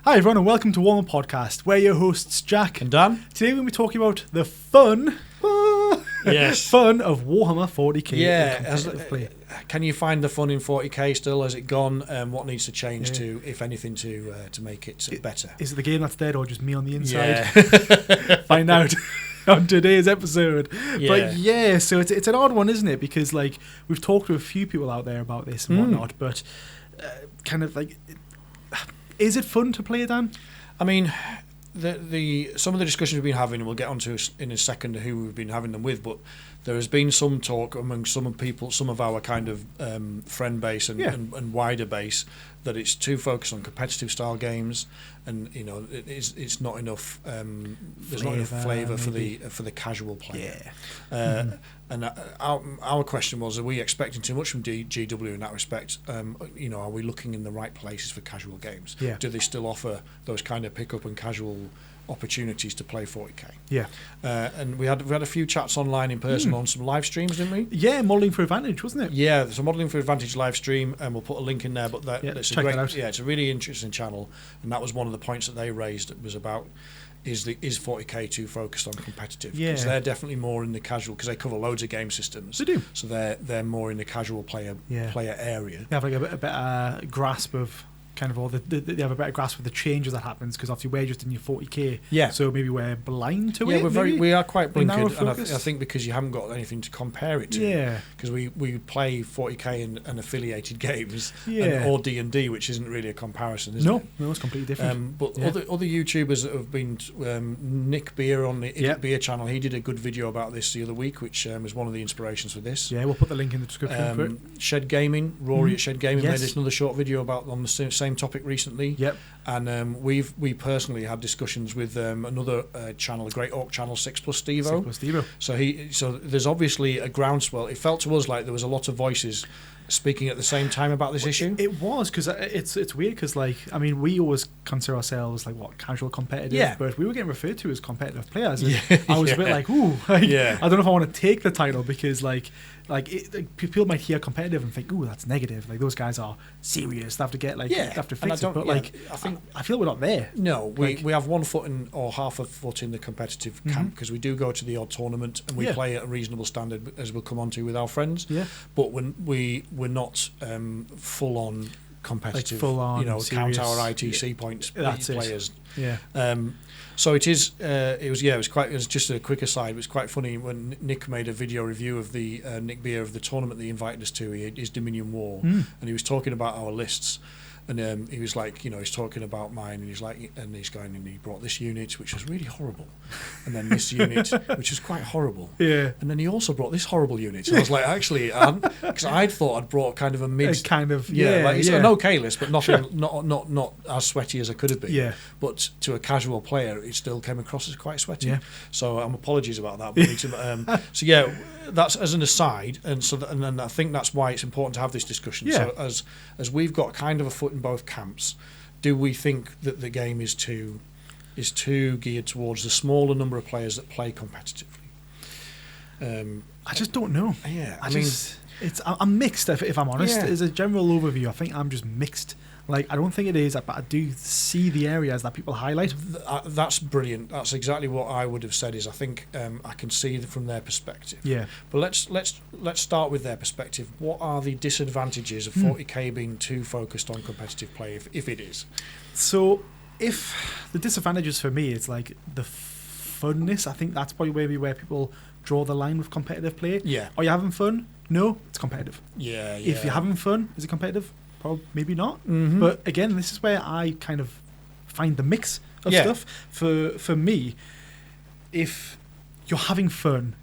Hi everyone and welcome to Worhammer Podcast. We're your hosts Jack and Dan. Today we're going to be talking about the fun of Warhammer 40k. Yeah, can you find the fun in 40k still? Has it gone? What needs to change to, if anything, to make it better? Is it the game that's dead or just me on the inside? Yeah. Find out on today's episode. Yeah. But yeah, so it's an odd one, isn't it? Because like we've talked to a few people out there about this and whatnot, but kind of like, is it fun to play, Dan? I mean, the some of the discussions we've been having, and we'll get onto in a second who we've been having them with, but there has been some talk among some people, some of our kind of friend base and wider base, that it's too focused on competitive style games, and you know it's not enough. There's not enough flavour for the casual player. Yeah. And our question was: are we expecting too much from GW in that respect? Are we looking in the right places for casual games? Yeah. Do they still offer those kind of pick up and casual opportunities to play 40k? Yeah. And we had a few chats online in person on some live streams, didn't we? Yeah, Modelling for Advantage, wasn't it? Yeah, there's a Modelling for Advantage live stream, and we'll put a link in there. But that's check that out. Yeah, it's a really interesting channel, and that was one of the points that they raised. It was about is 40k too focused on competitive? Because they're definitely more in the casual, because they cover loads of game systems. They do. So they're more in the casual player area. They have like a better grasp of kind of all they have a better grasp of the changes that happens, because obviously we're just in your 40k. Yeah. So maybe we're blind to it. Yeah, we are quite blinkered, and I focus. think because you haven't got anything to compare it to. Yeah. Because we play 40k and affiliated games, or D&D, which isn't really a comparison, is it? No, it's completely different. But other YouTubers that have been, Nick Beer on the IDIC Beer channel, he did a good video about this the other week, which was one of the inspirations for this. Yeah, we'll put the link in the description for it. Shed Gaming, Rory at Shed Gaming made another short video on the same topic recently. Yep. And we personally had discussions with another channel, a Great Orc channel, 6 Plus Stevo. So there's obviously a groundswell. It felt to us like there was a lot of voices speaking at the same time about this issue. It was, because it's weird, because like, I mean, we always consider ourselves like casual competitive, but we were getting referred to as competitive players, and I was a bit like, ooh, I don't know if I want to take the title, because like people might hear competitive and think, ooh, that's negative, like those guys are serious, they have to get they have to fix it, but I feel we're not there. No, we have 1 foot or half a foot in the competitive camp, because we do go to the odd tournament and we play at a reasonable standard, as we'll come on to with our friends. But when we're not full on competitive, full on, count our ITC points players. So it was just a quick aside. It was quite funny when Nick made a video review of the Nick Beer of the tournament that he invited us to, his Dominion War, and he was talking about our lists. And he was like, he's talking about mine, and he's like, and he's going, and he brought this unit, which was really horrible, and then this unit, which was quite horrible, and then he also brought this horrible unit. And I was like, actually, because I'd thought I'd brought kind of a mid, it's an okay list, but nothing, not as sweaty as I could have been. But to a casual player, it still came across as quite sweaty. So apologies about that. But that's as an aside, and then I think that's why it's important to have this discussion. So as we've got kind of a foot in both camps, do we think that the game is too geared towards the smaller number of players that play competitively? I just don't know. I'm mixed, if I'm honest. As a general overview, I think I'm just mixed. Like, I don't think it is, but I do see the areas that people highlight. That's brilliant. That's exactly what I would have said. Is I think I can see from their perspective. But let's start with their perspective. What are the disadvantages of 40k being too focused on competitive play, if it is? So, if the disadvantages for me, it's like the funness. I think that's probably maybe where people draw the line with competitive play. Are you having fun? No, it's competitive. If you're having fun, is it competitive? Probably, maybe not. But again, this is where I kind of find the mix of stuff. For me, if you're having fun,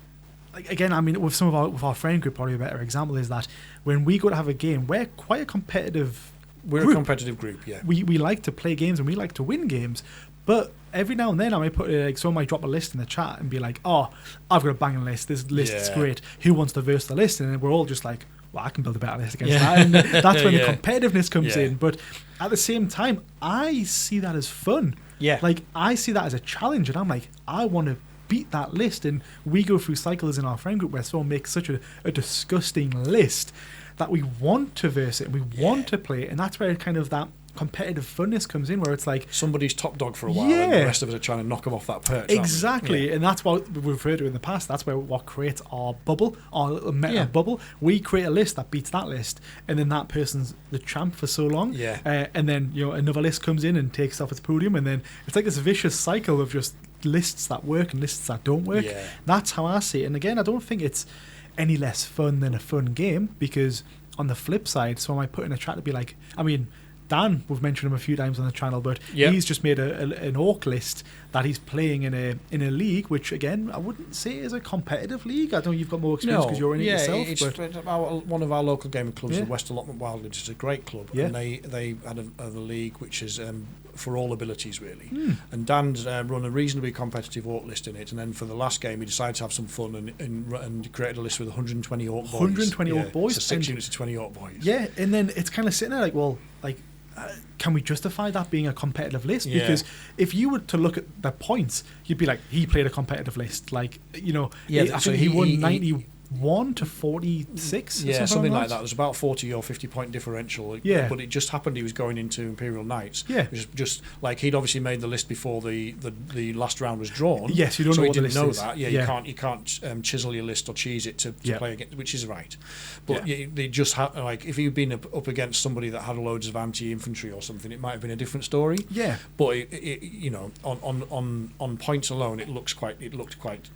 like again, I mean, with our friend group, probably a better example is that when we go to have a game, we're quite a competitive. We're a competitive group. We like to play games and we like to win games, but every now and then I might put someone might drop a list in the chat and be like, "Oh, I've got a banging list. This list is great. Who wants to verse the list?" And then we're all just like, well, I can build a better list against that. And that's when the competitiveness comes in. But at the same time, I see that as fun. Like, I see that as a challenge. And I'm like, I want to beat that list. And we go through cycles in our friend group where someone makes such a disgusting list that we want to verse it and we want to play it. And that's where kind of that competitive funness comes in, where it's like somebody's top dog for a while, and the rest of us are trying to knock them off that perch. Exactly, and that's what we've referred to in the past. That's what creates our bubble, our little meta bubble. We create a list that beats that list, and then that person's the champ for so long. And then another list comes in and takes off its podium, and then it's like this vicious cycle of just lists that work and lists that don't work. That's how I see it. And again, I don't think it's any less fun than a fun game, because on the flip side, so I might put in a chat to be like, I mean, Dan, we've mentioned him a few times on the channel, but he's just made an orc list that he's playing in a league, which again I wouldn't say is a competitive league. I know you've got more experience because you're in it yourself. It's one of our local gaming clubs, the West Allotment Wildlands, is a great club, and they had a league which is for all abilities really. And Dan's run a reasonably competitive orc list in it, and then for the last game he decided to have some fun and created a list with 120 orc boys. 120 orc boys, so 6 units of 20 orc boys. Yeah, and then it's kind of sitting there like, well, like. Can we justify that being a competitive list? Because if you were to look at the points, you'd be like, he played a competitive list. Like, I think he won 91 to 46. Yeah, something like that. There's about 40 or 50 point differential. Yeah. But it just happened he was going into Imperial Knights. Yeah. Which is just like he'd obviously made the list before the last round was drawn. Yes, you don't know what the list is. So he didn't know that. Yeah, you can't chisel your list or cheese it to play against, which is right. But they just had, like, if you'd been up against somebody that had loads of anti-infantry or something, it might have been a different story. Yeah. But on points alone, it looked quite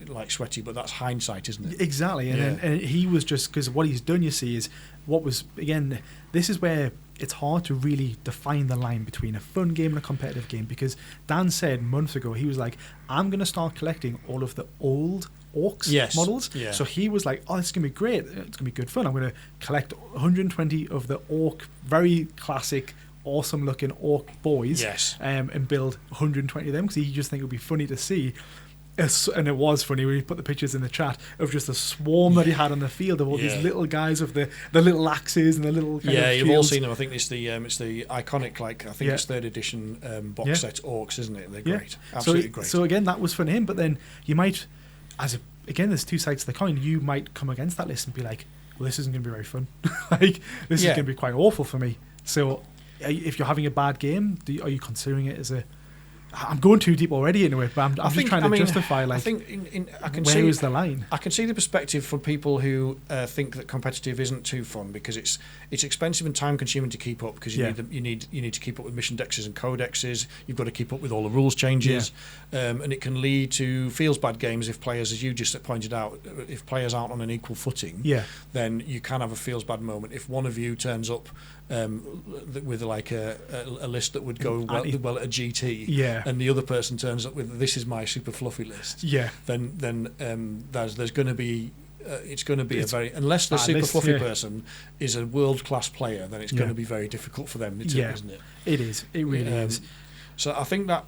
like sweaty. But that's hindsight, isn't it? Exactly. And he was just, because what he's done, you see, is what was, again, this is where it's hard to really define the line between a fun game and a competitive game, because Dan said months ago, he was like, I'm going to start collecting all of the old orcs models. Yeah. So he was like, oh, it's going to be great. It's going to be good fun. I'm going to collect 120 of the orc, very classic, awesome looking orc boys, and build 120 of them, because he just think it would be funny to see. And it was funny when he put the pictures in the chat of just a swarm that he had on the field of all these little guys with the little axes and the little kind of you've all seen them. I think it's the iconic, like, I think it's 3rd edition box set orcs, isn't it? They're great, absolutely great. So again, that was for him. But then you might, again, there's two sides to the coin. You might come against that list and be like, well, this isn't going to be very fun. Like, this is going to be quite awful for me. So if you're having a bad game, are you considering it as a... I'm going too deep already into it, but I'm just trying to justify, like, I can where is the line? I can see the perspective for people who think that competitive isn't too fun, because it's expensive and time consuming to keep up, because you need to keep up with mission dexes and codexes. You've got to keep up with all the rules changes, and it can lead to feels bad games if players, as you just pointed out, if players aren't on an equal footing. Then you can have a feels bad moment if one of you turns up with like a list that would go well at a GT, and the other person turns up with, this is my super fluffy list. Then there's going to be it's going to be unless the super fluffy person is a world class player, then it's going to be very difficult for them, isn't it? It is. It really is. So I think that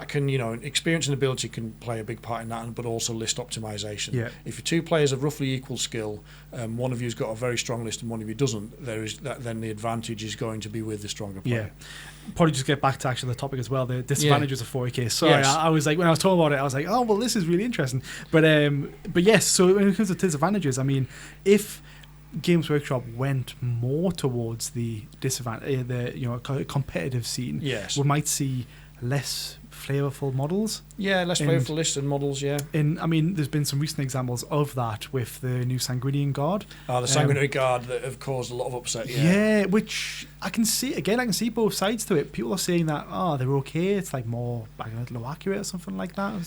can, experience and ability can play a big part in that, but also list optimization. If your two players of roughly equal skill, one of you's got a very strong list and one of you doesn't, then the advantage is going to be with the stronger player. Probably just get back to actually the topic as well, the disadvantages of 40k. Sorry, I was like, when I was talking about it, I was like, oh well, this is really interesting. But yes, so when it comes to disadvantages, I mean, if Games Workshop went more towards the competitive scene, we might see less flavourful models. Less flavourful lists and models, And I mean, there's been some recent examples of that with the new Sanguinian Guard. The Sanguinary Guard that have caused a lot of upset, which I can see, again, I can see both sides to it. People are saying that, they're okay, it's like more low accurate or something like that.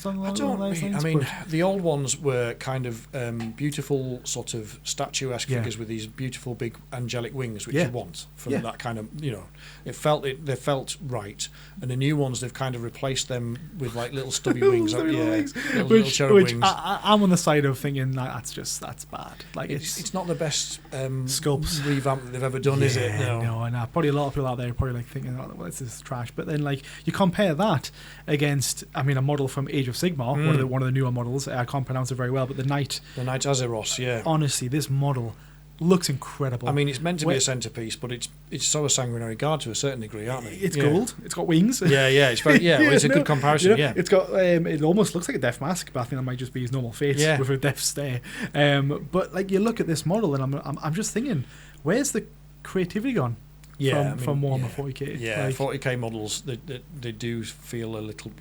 The old ones were kind of beautiful sort of statuesque figures with these beautiful big angelic wings, which you want from that kind of, they felt right. And the new ones, they've kind of replaced them with like little stubby wings. Little cherub wings. I'm on the side of thinking that's bad. Like it's not the best sculpts revamp that they've ever done, is it? No. Probably a lot of people out there are probably like thinking, oh, well, this is trash. But then, like, you compare that against, a model from Age of Sigmar, one of the newer models. I can't pronounce it very well, but the Knight Azeroth. Honestly, this model looks incredible. It's meant to be a centerpiece, but it's so a Sanguinary Guard to a certain degree, aren't they? It's gold. It's got wings. It's very it's a good comparison. It's got it almost looks like a death mask, but I think that might just be his normal face with a death stare. But like, you look at this model, and I'm just thinking, where's the creativity gone? from Warhammer 40k. Yeah, 40k models they do feel a little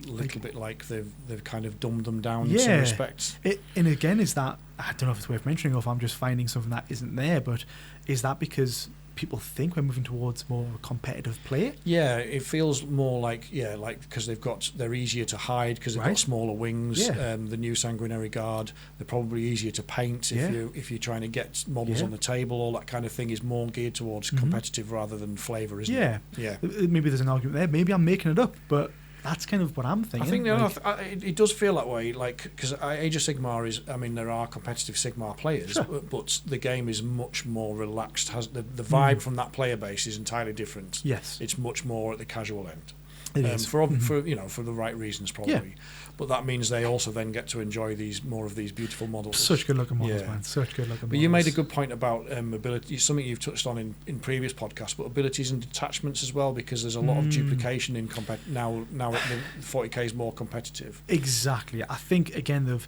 bit like they've kind of dumbed them down in some respects. And again, is that, I don't know if it's worth mentioning or if I'm just finding something that isn't there, but is that because people think we're moving towards more competitive play? Yeah, it feels more like because they're easier to hide because they've got smaller wings. The new Sanguinary Guard, they're probably easier to paint if you're trying to get models on the table. All that kind of thing is more geared towards competitive rather than flavour, isn't it? Yeah. Maybe there's an argument there. Maybe I'm making it up, but that's kind of what I'm thinking. I think it does feel that way, like, because Age of Sigmar is, I mean, there are competitive Sigmar players, but the game is much more relaxed. Has the vibe from that player base is entirely different. Yes, it's much more at the casual end. It is. For the right reasons probably. Yeah. But that means they also then get to enjoy more of these beautiful models. Such good looking models, man. Such good looking models. But you made a good point about ability, something you've touched on in previous podcasts, but abilities and detachments as well, because there's a lot of duplication in now the 40k is more competitive. Exactly. I think again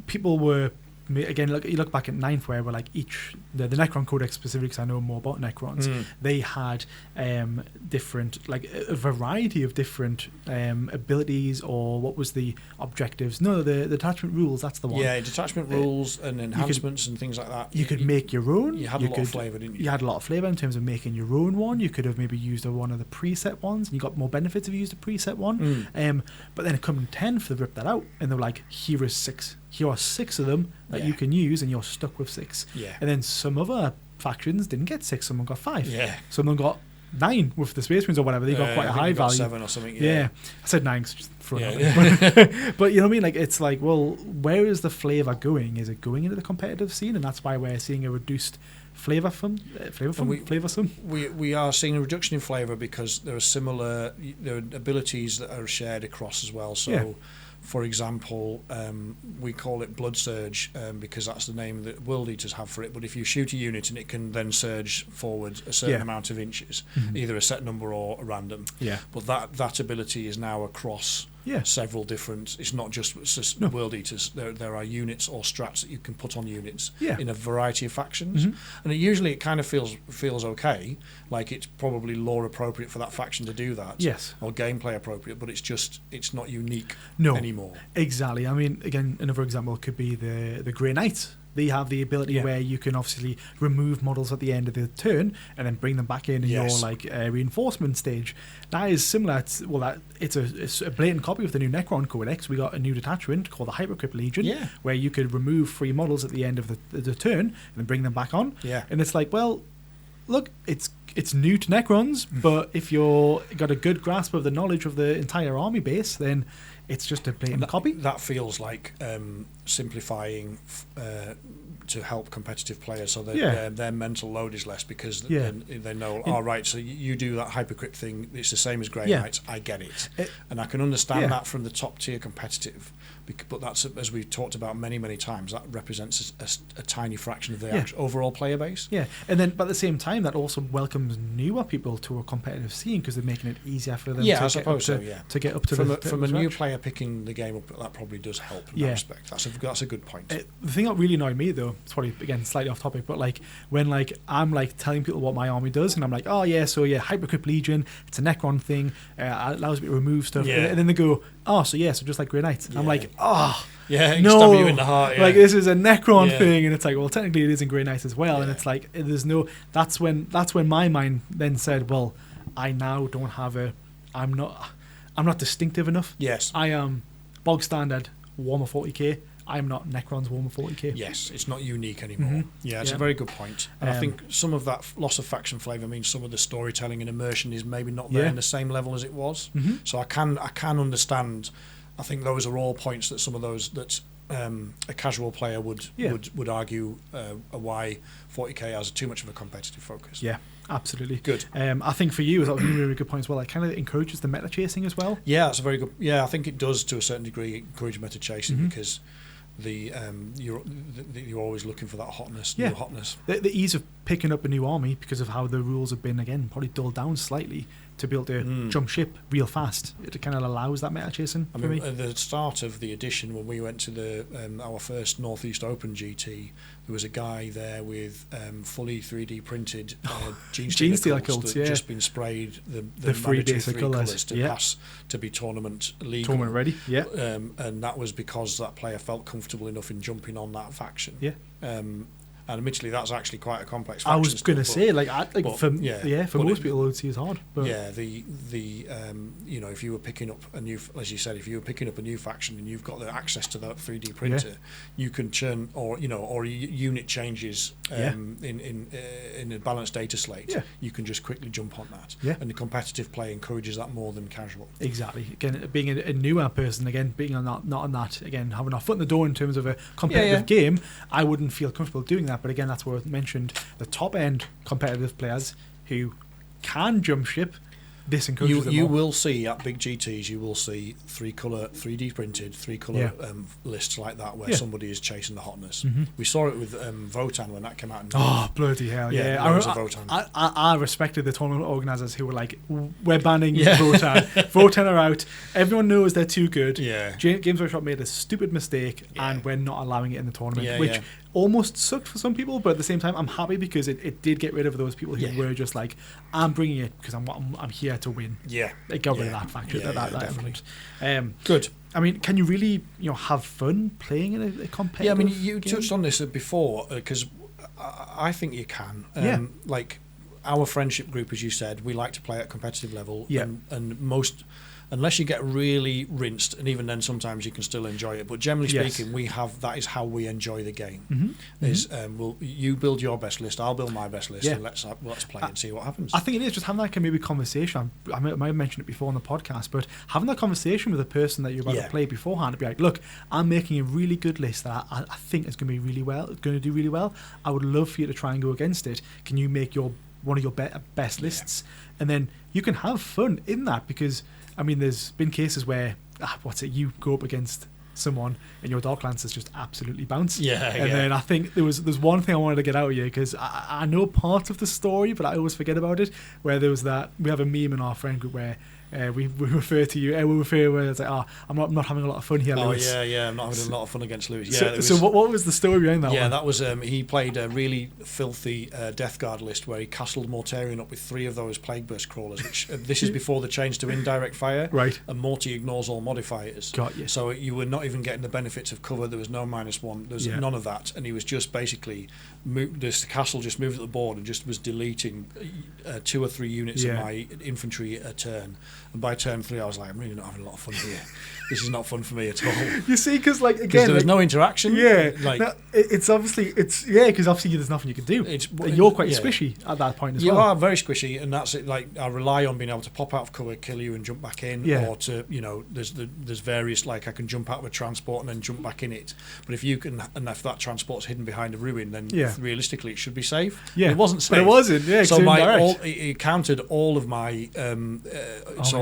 people were. Again, you look back at 9th where we're like the Necron Codex specifically, because I know more about Necrons, they had different, like a variety of different abilities, or what was the objectives? No, the detachment rules, that's the one. Yeah, detachment rules and enhancements and things like that. You could make your own. You had a lot of flavour, didn't you? You had a lot of flavour in terms of making your own one. You could have maybe used one of the preset ones, and you got more benefits if you used a preset one. But then coming 10th, they ripped that out, and they were like, here are 6 of them that you can use, and you're stuck with 6. Yeah. And then some other factions didn't get 6, someone got 5. Yeah. Someone got 9 with the Space Marines or whatever. They got quite a high value. 7 or something. Yeah. I said 9 because just throw it out. But you know what I mean? Like, it's like, well, where is the flavour going? Is it going into the competitive scene? And that's why we're seeing a reduced flavour We are seeing a reduction in flavour because there are abilities that are shared across as well. So for example, we call it Blood Surge because that's the name that World Eaters have for it. But if you shoot a unit and it can then surge forward a certain amount of inches, either a set number or a random. Yeah. But that ability is now across several different. It's not just World Eaters. There are units or strats that you can put on units in a variety of factions, and it kind of feels okay. Like it's probably lore appropriate for that faction to do that. Yes. Or gameplay appropriate, but it's not unique anymore. Exactly. I mean, again, another example could be the Grey Knights. They have the ability where you can obviously remove models at the end of the turn and then bring them back in your reinforcement stage. That is similar to, it's a blatant copy of the new Necron Codex. We got a new detachment called the Hypercrypt Legion, where you could remove 3 models at the end of the turn and then bring them back on. Yeah. And it's like, well, look, it's new to Necrons, but if you're got a good grasp of the knowledge of the entire army base, then it's just a blatant copy. That feels like simplifying to help competitive players, so that their mental load is less, because they know, right, so you do that Hypercrypt thing, it's the same as Grey Knights, I get it. And I can understand that from the top tier competitive, but that's, as we've talked about many, many times, that represents a tiny fraction of the overall player base. Yeah, and then but at the same time, that also welcomes newer people to a competitive scene, because they're making it easier for them to get up to from a new player picking the game up. That probably does help in that respect. That's a good point. The thing that really annoyed me, though, it's probably again slightly off topic, but like when I'm telling people what my army does, and I'm like, Hypercrypt Legion, it's a Necron thing, allows me to remove stuff, and then they go, so just like Grey Knights. I'm like, stab you in the heart. Like, this is a Necron thing, and it's like, well, technically it is in Grey Knights as well, and it's like that's when my mind then said, well, I now don't have I'm not distinctive enough. Yes. I am bog standard Warhammer 40k. I'm not Necron's Warhammer 40k. Yes, it's not unique anymore. Yeah, it's a very good point. And I think some of that loss of faction flavour means some of the storytelling and immersion is maybe not there in the same level as it was. So I can understand. I think those are all points that some of those that a casual player would argue why 40k has too much of a competitive focus. Yeah. Absolutely. Good. I think for you, that was a really good point as well. It kind of encourages the meta chasing as well. Yeah, that's a very good. Yeah, I think it does to a certain degree encourage meta chasing, because you're always looking for that hotness, new hotness. The ease of picking up a new army because of how the rules have been, again, probably dulled down slightly to be able to jump ship real fast. It kind of allows that meta chasing for me. At the start of the edition, when we went to the our first Northeast Open GT, there was a guy there with fully 3D printed gene stealer cults that just been sprayed the three basic colours to pass to be tournament legal. Tournament ready, yeah. And that was because that player felt comfortable enough in jumping on that faction. Yeah. And admittedly, that's actually quite a complex faction. I was going to say, for most people, it would see as hard. But yeah, if you were picking up a new, as you said, if you were picking up a new faction and you've got the access to that 3D printer, you can churn or unit changes in a balanced data slate. Yeah. You can just quickly jump on that. Yeah. And the competitive play encourages that more than casual. Exactly. Again, being a newer person, being not on that, again, having our foot in the door in terms of a competitive game, I wouldn't feel comfortable doing that. But again, that's where I mentioned the top end competitive players who can jump ship. This encourages them you more. will see at big GTs, you will see 3D printed lists like that where somebody is chasing the hotness. Mm-hmm. We saw it with Votan when that came out. Bloody hell! Yeah, I respected the tournament organisers who were like, "We're banning Votan. Votan are out. Everyone knows they're too good. Yeah, Games Workshop made a stupid mistake, and we're not allowing it in the tournament." Which almost sucked for some people, but at the same time, I'm happy because it did get rid of those people who were just like, "I'm bringing it because I'm here to win." Yeah, it got rid of that factor. That definitely. Good. I mean, can you really have fun playing in a competitive? Yeah, I mean, you touched on this before because I think you can. Like our friendship group, as you said, we like to play at competitive level. Yeah, and most. Unless you get really rinsed, and even then sometimes you can still enjoy it. But generally speaking, that is how we enjoy the game. Mm-hmm. You build your best list, I'll build my best list, and let's play and see what happens. I think it is just having that maybe conversation. I might have mentioned it before on the podcast, but having that conversation with the person that you're about to play beforehand to be like, look, I'm making a really good list that I think is going to do really well. I would love for you to try and go against it. Can you make one of your best lists? And then you can have fun in that because I mean, there's been cases where, you go up against someone and your Dark Lancers just absolutely bounce. And then I think there's one thing I wanted to get out of you because I know part of the story, but I always forget about it, where there was that, we have a meme in our friend group where we refer to you, where it's like, I'm not having a lot of fun here, Lewis. I'm not having a lot of fun against Lewis. So what was the story behind that one? Yeah, that was, he played a really filthy Death Guard list where he castled Mortarion up with 3 of those Plague Burst crawlers, which this is before the change to indirect fire. Right. And Morty ignores all modifiers. Got you. So you were not even getting the benefits of cover, there was no -1, there was none of that, and he was just basically, this castle just moved at the board and just was deleting 2 or 3 units of my infantry a turn. And by turn 3, I was like, I'm really not having a lot of fun here. This is not fun for me at all. You see, because again, there was no interaction. Yeah, it's obviously because obviously there's nothing you can do. You're quite squishy at that point as well. You are very squishy, and that's it. Like I rely on being able to pop out of cover, kill you, and jump back in, or to there's various I can jump out of a transport and then jump back in it. But if you can, and if that transport's hidden behind a ruin, then realistically it should be safe. Yeah, it wasn't safe. But it wasn't. Yeah, so it countered all of my.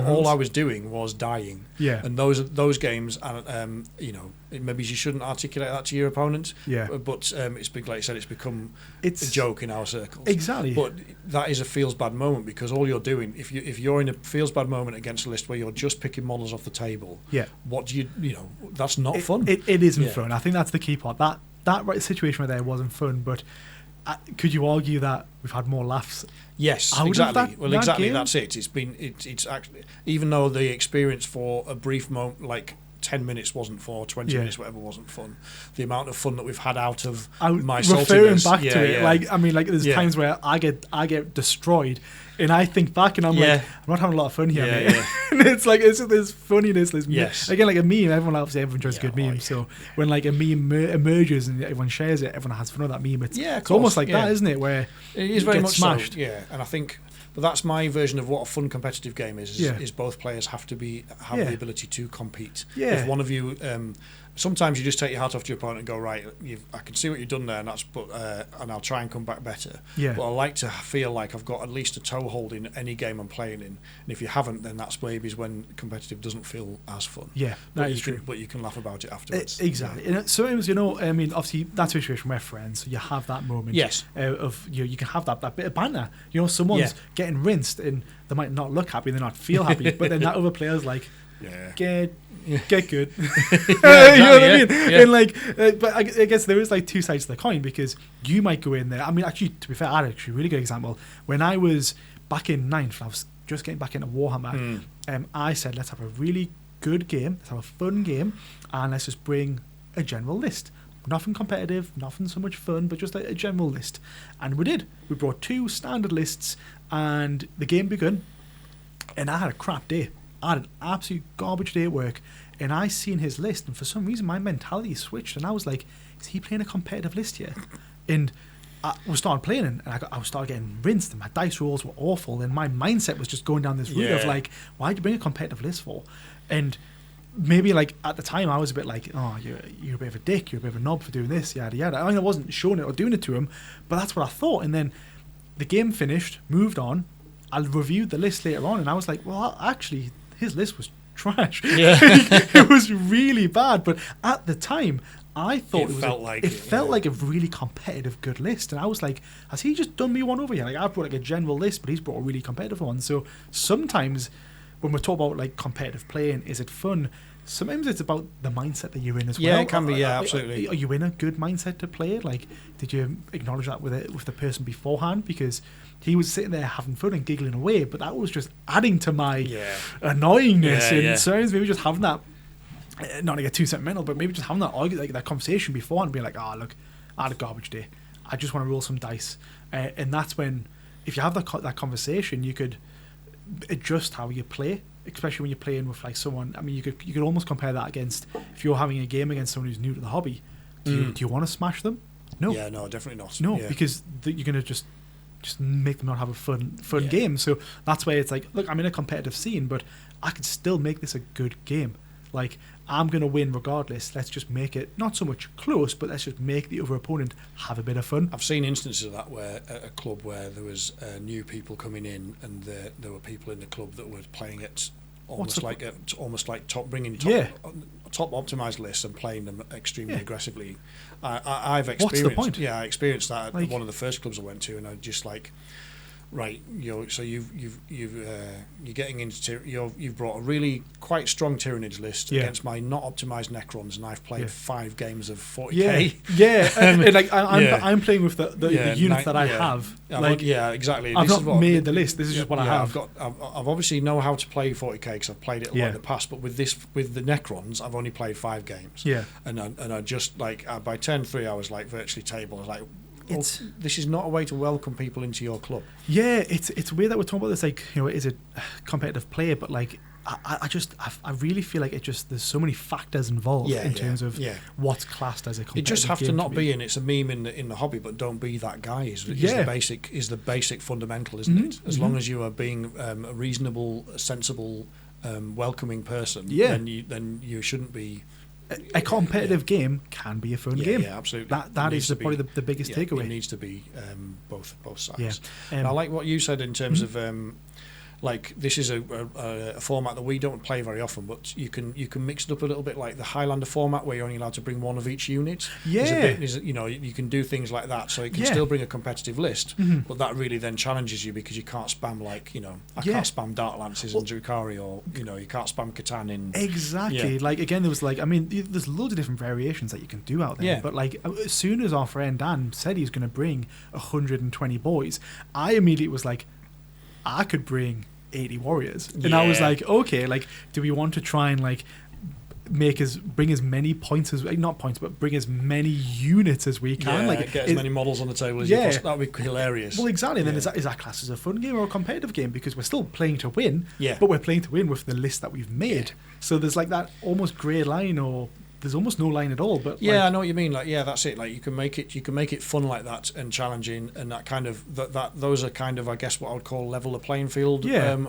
All I was doing was dying. Yeah, and those games, maybe you shouldn't articulate that to your opponent. Yeah, but it's big, like you said, it's become a joke in our circles. Exactly. But that is a feels bad moment because all you're doing, if you're in a feels bad moment against a list where you're just picking models off the table, what do that's not fun. It isn't fun. I think that's the key part. That situation right there wasn't fun, but. Could you argue that we've had more laughs? Yes, exactly. Exactly. That's it. It's actually, even though the experience for a brief moment, like 10 minutes wasn't fun, or 20 minutes, whatever, wasn't fun. The amount of fun that we've had out of my saltiness. Referring back to it, there's times where I get destroyed, and I think back and I'm like, I'm not having a lot of fun here, mate. And it's like there's funniness. Again, like a meme. Everyone enjoys a good meme. So when a meme emerges and everyone shares it, everyone has fun with that meme. It's almost like that, isn't it? Where it is very much smashed. So, and I think. But that's my version of what a fun competitive game is both players have the ability to compete. If one of you sometimes you just take your hat off to your opponent and go, right, I can see what you've done there, and and I'll try and come back better. Yeah. But I like to feel like I've got at least a toehold in any game I'm playing in, and if you haven't, then that's maybe when competitive doesn't feel as fun. Yeah, that is true. But you can laugh about it afterwards. Exactly. And sometimes, I mean, obviously that's a situation where friends, so you have that moment. Yes. Of you can have that bit of banter. Someone's getting rinsed and they might not look happy, they not feel happy, but then that other player's like, get good. You know what I mean? Yeah. And but I guess there is like two sides to the coin, because you might go in there. I mean, actually, to be fair, I had actually a really good example. When I was back in 9th, I was just getting back into Warhammer. I said, let's have a really good game, let's have a fun game, and let's just bring a general list. Nothing competitive, nothing so much fun, but just like a general list. And we did. We brought 2 standard lists, and the game begun, and I had a crap day. I had an absolute garbage day at work, and I seen his list, and for some reason my mentality switched, and I was like, is he playing a competitive list here? And we started playing, and I started getting rinsed, and my dice rolls were awful, and my mindset was just going down this route of like, why'd you bring a competitive list for? And maybe like at the time I was a bit like, oh, you're a bit of a dick, you're a bit of a knob for doing this, yada yada. I mean, I wasn't showing it or doing it to him, but that's what I thought. And then the game finished, moved on. I reviewed the list later on, and I was like, well, actually, his list was trash. Yeah. It was really bad. But at the time, I thought it felt like a really competitive, good list. And I was like, has he just done me one over here? Like, I've brought like a general list, but he's brought a really competitive one. So sometimes when we talk about like competitive playing, is it fun? Sometimes it's about the mindset that you're in as well. Yeah, it can be. Yeah, absolutely. Are you in a good mindset to play it? Like, did you acknowledge that with the person beforehand? Because he was sitting there having fun and giggling away, but that was just adding to my annoyingness. And sometimes maybe just having that, not to get too sentimental, but maybe just having that that conversation beforehand, being like, oh, look, I had a garbage day. I just want to roll some dice. And that's when, if you have that conversation, you could adjust how you play, especially when you're playing with like someone. I mean, you could almost compare that against if you're having a game against someone who's new to the hobby. Do you want to smash them? No. Yeah, no, definitely not. No, because you're going to just make them not have a fun game. So that's why it's like, look, I'm in a competitive scene, but I could still make this a good game. Like, I'm going to win regardless. Let's just make it not so much close, but let's just make the other opponent have a bit of fun. I've seen instances of that where at a club where there was new people coming in, and there were people in the club that were playing it almost like top optimized lists and playing them extremely aggressively. I've experienced. What's the point? Yeah, I experienced that at one of the first clubs I went to, and I just like, right, so you're getting into you've brought a really quite strong Tyranids list against my not optimized Necrons, and I've played 5 games of 40k. And like I'm playing with the units that I have. Exactly. I've not made the list. This is just what I have. I've obviously know how to play 40k because I've played it a lot in the past, but with the Necrons, I've only played 5 games. Yeah, and I just like by turn 3, I was like virtually table. I was like, this is not a way to welcome people into your club. Yeah, it's weird that we're talking about this, like, is it competitive play, but like I really feel like there's so many factors involved in terms of what's classed as a competitive game. It just have to not be, and it's a meme in the hobby, but don't be that guy is the basic fundamental, isn't it? As long as you are being a reasonable, sensible, welcoming person, then you shouldn't be. A competitive game can be a fun game. Yeah, absolutely. That is probably the biggest takeaway. It needs to be both sides. Yeah. I like what you said in terms of like, this is a format that we don't play very often, but you can mix it up a little bit, like the Highlander format where you're only allowed to bring one of each unit. Yeah, you can do things like that, so it can still bring a competitive list, but that really then challenges you because you can't spam I can't spam Dark Lances and Drukhari, or you can't spam Catan in. Exactly. Like, again, there was like, I mean, there's loads of different variations that you can do out there. But like, as soon as our friend Dan said he's going to bring 120 boys, I immediately was like, I could bring 80 warriors, and I was like, okay, like, do we want to try and like bring as many points as not points, but bring as many units as we can, like get as many models on the table as you possibly. That would be hilarious. Well, exactly. And then is that class as a fun game or a competitive game, because we're still playing to win, but we're playing to win with the list that we've made. So there's like that almost grey line, or there's almost no line at all. But I know what you mean. Like, that's it. Like, you can make it fun like that and challenging, and that kind of that those are kind of, I guess, what I would call level the playing field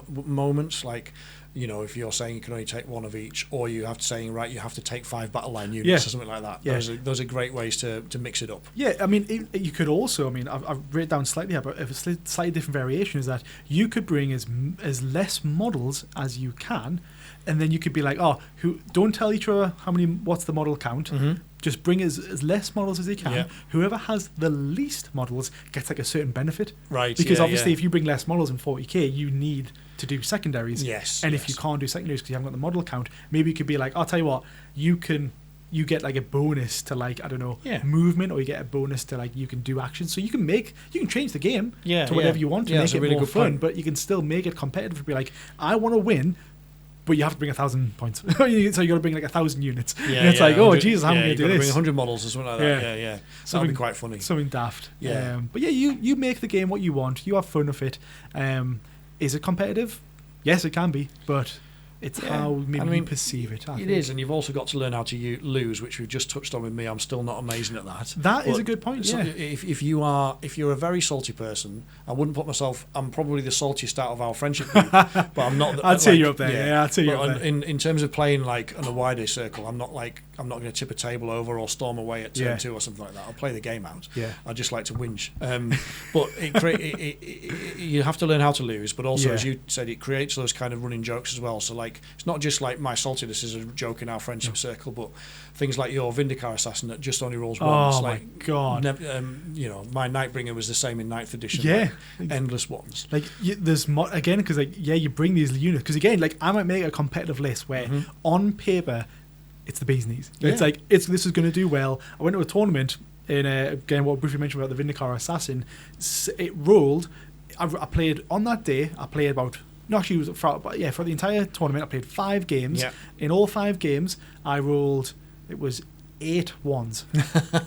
moments. Like, you know, if you're saying you can only take one of each, or you have to saying, right, you have to take 5 battle line units or something like that. Yeah. Those are great ways to mix it up. Yeah, I mean, you could also, I mean, I've written it down slightly here, but a slightly different variation is that you could bring as less models as you can, and then you could be like, don't tell each other what's the model count. Mm-hmm. Just bring as less models as you can. Yeah. Whoever has the least models gets like a certain benefit. Right. Because obviously if you bring less models in 40k, you need to do secondaries. Yes. And if you can't do secondaries because you haven't got the model count, maybe you could be like, I'll tell you what, you get like a bonus to like, I don't know, movement, or you get a bonus to like, you can do actions. So you can change the game to whatever you want to make it really more fun, but you can still make it competitive to be like, I want to win, but you have to bring 1,000 points. So you got to bring like 1,000 units. Yeah, and it's like, oh Jesus, how am I going to do this? Bring 100 models or something like that. Yeah. That'd be quite funny. Something daft. Yeah. But yeah, you make the game what you want. You have fun with it. Is it competitive? Yes, it can be, but it's how you perceive it. I think is, and you've also got to learn how to lose, which we've just touched on with me. I'm still not amazing at that. That is a good point. So yeah. If you're a very salty person, I wouldn't put myself. I'm probably the saltiest out of our friendship group, but I'm not. I'd say you're up there. Yeah, I'd say you're up there. In terms of playing like on a wider circle, I'm not going to tip a table over or storm away at turn 2 or something like that. I'll play the game out. Yeah. I just like to whinge. But you have to learn how to lose. But also, as you said, it creates those kind of running jokes as well. So like, it's not just like my saltiness is a joke in our friendship circle, but things like your Vindicar Assassin that just only rolls once. Oh my god! My Nightbringer was the same in 9th edition. Yeah, like, endless ones. Like there's again because you bring these units because again I might make a competitive list where on paper it's the bee's knees. Yeah. It's like this is going to do well. I went to a tournament in again what briefly mentioned about the Vindicar Assassin. It rolled. I played on that day. I played about. No, actually, it was for the entire tournament, I played 5 games. Yeah. In all 5 games, I rolled. It was 8 ones.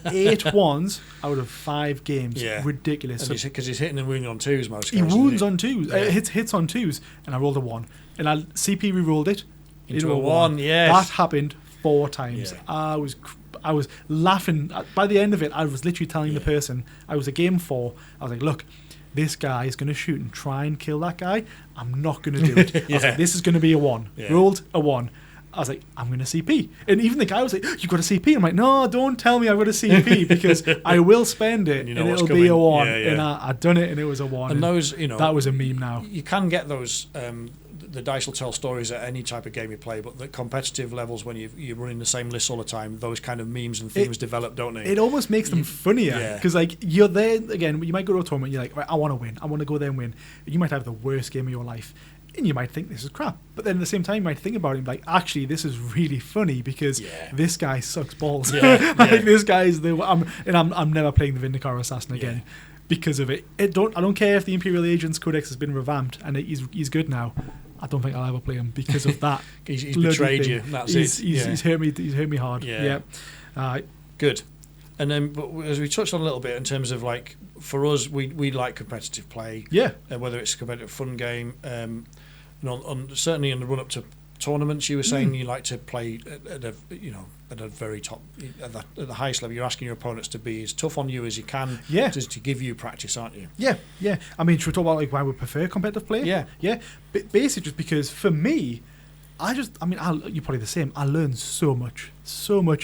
8 ones out of 5 games. Yeah. Ridiculous. Because he's hitting and wounding on 2s most. He wounds on 2s. Yeah. Hits on 2s, and I rolled a 1. And I CP re-rolled it into a 1. Yes. That happened 4 times. Yeah. I was laughing. By the end of it, I was literally telling the person I was a game 4. I was like, look. This guy is going to shoot and try and kill that guy. I'm not going to do it. I was like, this is going to be a 1. Yeah. Rolled a 1. I was like, I'm going to CP. And even the guy was like, you've got a CP? I'm like, no, don't tell me I've got a CP because I will spend it and it'll be a 1. Yeah, yeah. And I'd done it and it was a 1. And those, that was a meme now. You can get those... the dice will tell stories at any type of game you play, but the competitive levels when you're running the same lists all the time, those kind of memes and themes develop, don't they? It almost makes them funnier because like you're there again. You might go to a tournament, you're like, right, I want to win. I want to go there and win. And you might have the worst game of your life, and you might think this is crap. But then at the same time, you might think about it like, actually, this is really funny because this guy sucks balls. This guy's I'm never playing the Vindicar Assassin again. Because of it. I don't care if the Imperial Agents Codex has been revamped and he's good now. I don't think I'll ever play him because of that. he's betrayed you. That's it. He's hurt me. He's hurt me hard. Yeah. Good. And then, but as we touched on a little bit in terms of like, for us, we like competitive play. Yeah. Whether it's a competitive fun game, certainly in the run up to tournaments, you were saying you like to play at a very top, at the highest level. You're asking your opponents to be as tough on you as you can, to give you practice, aren't you? Yeah. I mean, should we talk about like why we prefer competitive play? Yeah. But basically, just because for me, you're probably the same. I learn so much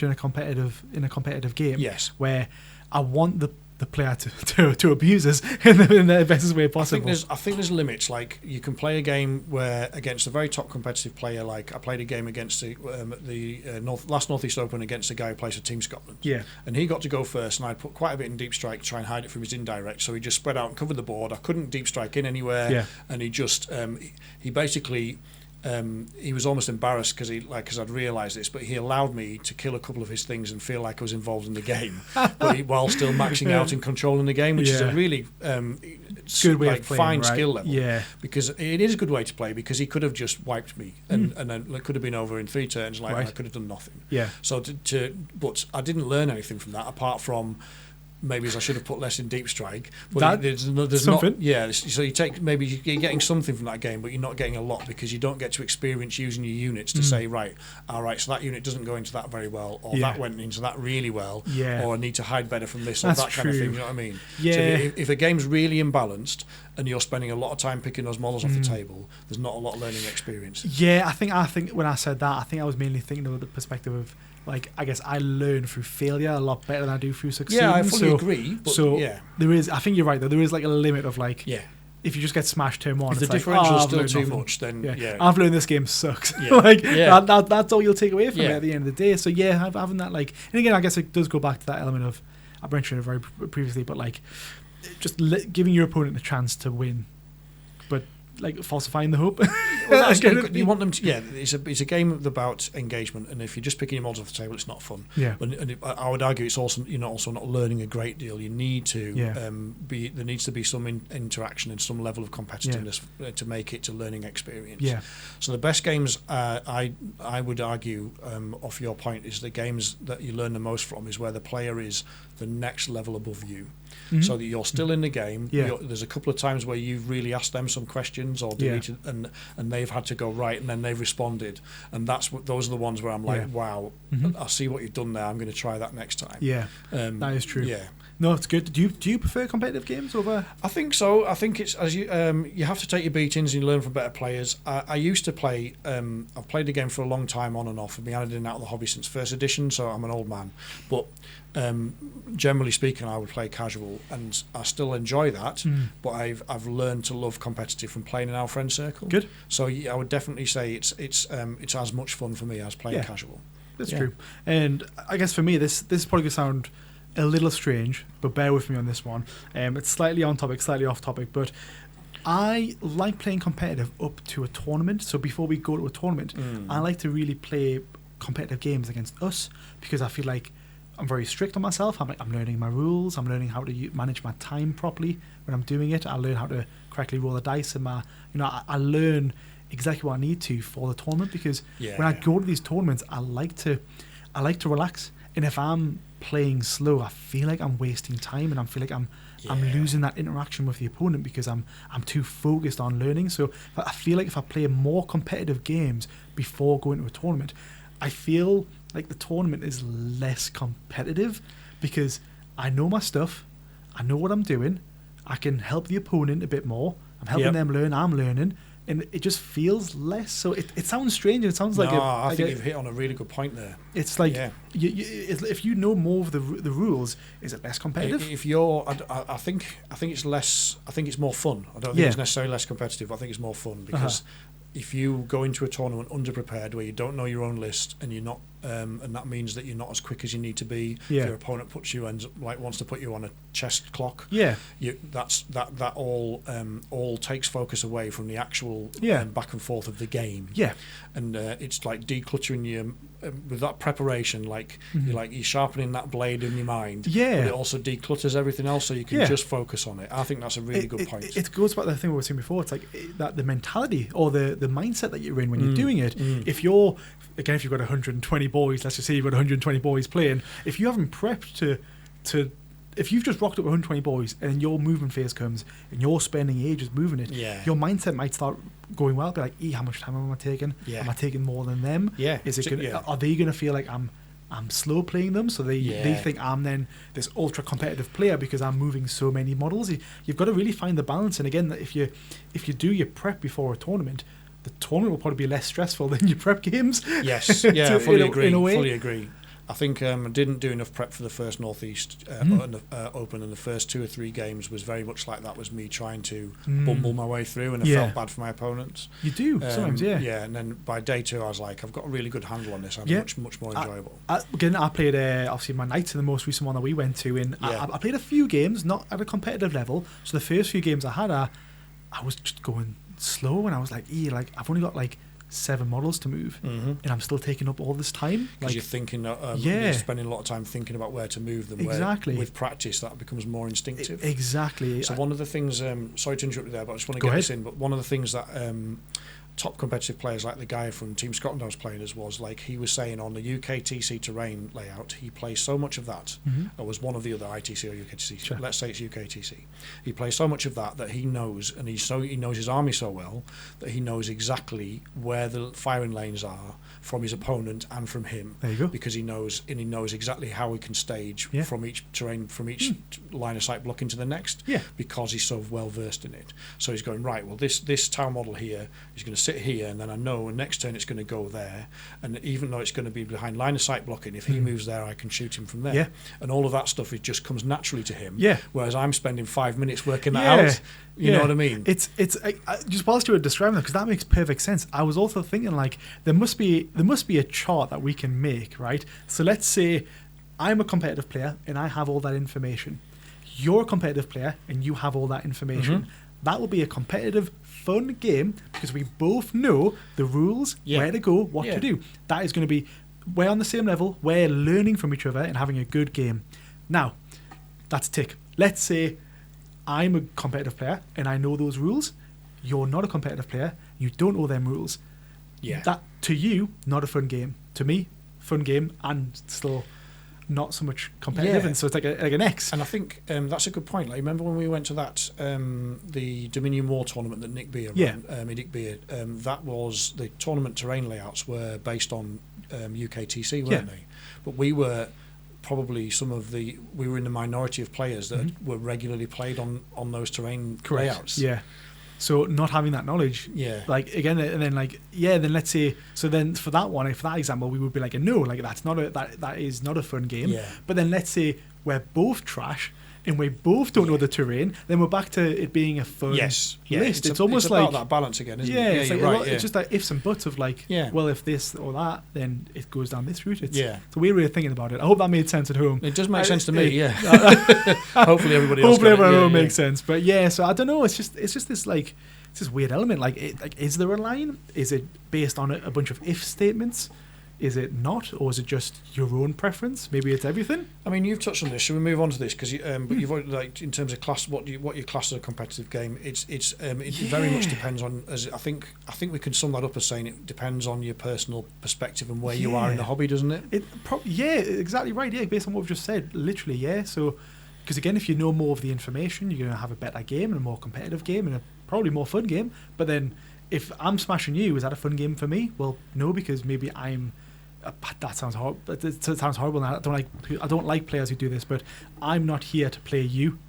in a competitive game. Yes, where I want the player to abuse us in the best way possible. I think there's limits. Like you can play a game where against a very top competitive player. Like I played a game against the last Northeast Open against a guy who plays for Team Scotland. Yeah, and he got to go first, and I put quite a bit in deep strike to try and hide it from his indirect. So he just spread out and covered the board. I couldn't deep strike in anywhere, and he just he basically. He was almost embarrassed because I'd realised this, but he allowed me to kill a couple of his things and feel like I was involved in the game, while still maxing out and controlling the game, which is a really good way of playing, fine right? skill level. Yeah, because it is a good way to play because he could have just wiped me and then it could have been over in 3 turns, and I could have done nothing. Yeah. So but I didn't learn anything from that apart from maybe as I should have put less in Deep Strike. But there's something. Not. Yeah, so you take maybe you're getting something from that game, but you're not getting a lot because you don't get to experience using your units to say, right, all right, so that unit doesn't go into that very well, or that went into that really well, or I need to hide better from this, or that kind of thing. You know what I mean? Yeah. So if a game's really imbalanced and you're spending a lot of time picking those models off the table, there's not a lot of learning experience. Yeah, I think when I said that, I think I was mainly thinking of the perspective of, like, I guess I learn through failure a lot better than I do through succeeding. Yeah, I fully agree. But there is, I think you're right though, there is like a limit of like, if you just get smashed turn one, if the differential is still too much, then I've learned this game sucks. That's all you'll take away from it at the end of the day. So having that, like, and again, I guess it does go back to that element of, I mentioned it very previously, but like, just giving your opponent a chance to win, but like falsifying the hope. Well, you want them to. Yeah, it's a game about engagement, and if you're just picking your models off the table, it's not fun. Yeah, and I would argue it's also you're also not learning a great deal. You need to there needs to be some interaction and some level of competitiveness to make it a learning experience. Yeah. So the best games, I would argue, off your point, is the games that you learn the most from is where the player is the next level above you. So that you're still in the game. There's a couple of times where you've really asked them some questions or deleted, and they've had to go right, and then they've responded, and those are the ones where I'm like, wow, I see what you've done there. I'm going to try that next time. Yeah, that is true. Yeah. No, it's good. Do you prefer competitive games over? I think so. I think it's as you have to take your beatings and you learn from better players. I used to play. I've played the game for a long time on and off. I've been in and out of the hobby since first edition, so I'm an old man. But generally speaking, I would play casual, and I still enjoy that. But I've learned to love competitive from playing in our friend circle. Good. So I would definitely say it's as much fun for me as playing casual. That's true. And I guess for me, this is probably going to sound a little strange, but bear with me on this one. It's slightly on topic, slightly off topic, but I like playing competitive up to a tournament. So before we go to a tournament, I like to really play competitive games against us, because I feel like I'm very strict on myself. I'm learning my rules. I'm learning how to manage my time properly when I'm doing it. I learn how to correctly roll the dice, and I learn exactly what I need to for the tournament, because when I go to these tournaments, I like to relax. And if I'm playing slow, I feel like I'm wasting time, and I feel like I'm losing that interaction with the opponent because I'm too focused on learning. So I feel like if I play more competitive games before going to a tournament, I feel like the tournament is less competitive because I know my stuff, I know what I'm doing, I can help the opponent a bit more, I'm helping them learn, I'm learning, and it just feels less. So it sounds strange. It sounds I think you've hit on a really good point there. It's like if you know more of the rules, is it less competitive? If you're, I think it's less. I think it's more fun. I don't think it's necessarily less competitive. I think it's more fun because if you go into a tournament underprepared where you don't know your own list and you're not, and that means that you're not as quick as you need to be. If your opponent wants to put you on a chest clock. That all takes focus away from the actual back and forth of the game. And it's like decluttering your with that preparation, like you're sharpening that blade in your mind. But it also declutters everything else, so you can just focus on it. I think that's a really good point. It goes back to the thing we were saying before. It's like that the mentality or the mindset that you're in when you're doing it. If you've got 120 boys, let's just say you've got 120 boys playing. If you haven't prepped to if you've just rocked up 120 boys and your movement phase comes and you're spending ages moving it, your mindset might start going be like, how much time am I taking? Am I taking more than them? Is it are they going to feel like I'm slow playing them, so they think I'm then this ultra competitive player because I'm moving so many models? You've got to really find the balance. And again, if you do your prep before a tournament, the tournament will probably be less stressful than your prep games. Yes, I fully agree. Fully agree. I think I didn't do enough prep for the first Northeast Open, and the first 2 or 3 games was very much like that was me trying to bumble my way through, and I felt bad for my opponents. You do sometimes, and then by day 2 I was like, I've got a really good handle on this. I'm much more enjoyable. I played obviously my Knights in the most recent one that we went to, and I played a few games, not at a competitive level. So the first few games I had, I was just going slow, and I was like, I've only got 7 models to move, and I'm still taking up all this time because you're thinking you're spending a lot of time thinking about where to move them. Exactly. With practice that becomes more instinctive. Exactly. So one of the things, sorry to interrupt you there, but I just want to get this in, but one of the things that top competitive players, like the guy from Team Scotland I was playing as, was like, he was saying on the UKTC terrain layout, he plays so much of that. It was one of the other ITC or UKTC. Sure. Let's say it's UKTC. He plays so much of that he knows, and he knows his army so well that he knows exactly where the firing lanes are from his opponent and from him. There you go. Because he knows exactly how he can stage from each terrain, from each line of sight block into the next. Yeah. Because he's so well versed in it. So he's going, right, well, this town model here is going to sit here, and then I know next turn it's going to go there, and even though it's going to be behind line of sight blocking, if he moves there, I can shoot him from there. Yeah. And all of that stuff, it just comes naturally to him. Yeah. Whereas I'm spending 5 minutes working that out. You know what I mean? It's just whilst you were describing that, because that makes perfect sense. I was also thinking, like, there must be a chart that we can make, right? So let's say I'm a competitive player and I have all that information. You're a competitive player and you have all that information. That will be a competitive, fun game because we both know the rules, where to go, what to do. That is going to be, we're on the same level, we're learning from each other and having a good game. Now, that's a tick. Let's say I'm a competitive player and I know those rules. You're not a competitive player. You don't know them rules. Yeah. That, to you, not a fun game. To me, fun game and still not so much competitive, and so it's like an X. And I think that's a good point. Like, remember when we went to that the Dominion War tournament that Nick Beer ran, IDIC Beer, that was, the tournament terrain layouts were based on UKTC, weren't they? But we were probably we were in the minority of players that were regularly played on those terrain layouts. Yeah. So not having that knowledge, like, again, and then like, then let's say, so then for that one, for that example, we would be like, no, like, that is not a fun game. Yeah. But then let's say we're both trash and we both don't know the terrain, then we're back to it being a fun list. It's almost like about that balance again, isn't it? It's like right. It's just like ifs and buts of like, well, if this or that, then it goes down this route. It's a weird way of thinking about it. I hope that made sense at home. It does make sense to me. Hopefully everybody else. Hopefully everyone makes sense. But so I don't know. It's just this like, it's this weird element. Like, is there a line? Is it based on a bunch of if statements? Is it not, or is it just your own preference? Maybe it's everything. I mean, you've touched on this. Should we move on to this? Because you've already, like, in terms of class, what you class as a competitive game. It very much depends on. As I think we can sum that up as saying it depends on your personal perspective and where you are in the hobby, doesn't it? Exactly right. Yeah, based on what we've just said, literally. So, because again, if you know more of the information, you're going to have a better game and a more competitive game and a probably more fun game. But then, if I'm smashing you, is that a fun game for me? Well, no, because maybe I'm. That sounds horrible. It sounds horrible now. I don't like players who do this, but I'm not here to play you.